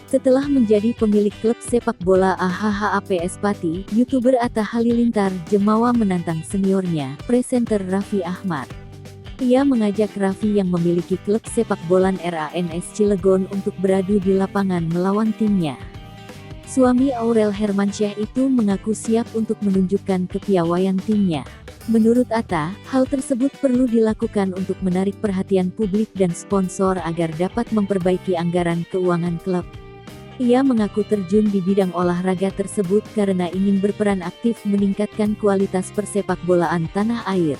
Setelah menjadi pemilik klub sepak bola AHH APS Pati, YouTuber Atta Halilintar Jemawa menantang seniornya, presenter Raffi Ahmad. Ia mengajak Raffi yang memiliki klub sepak bola RANS Cilegon untuk beradu di lapangan melawan timnya. Suami Aurel Hermansyah itu mengaku siap untuk menunjukkan kepiawaian timnya. Menurut Atta, hal tersebut perlu dilakukan untuk menarik perhatian publik dan sponsor agar dapat memperbaiki anggaran keuangan klub. Ia mengaku terjun di bidang olahraga tersebut karena ingin berperan aktif meningkatkan kualitas persepakbolaan tanah air.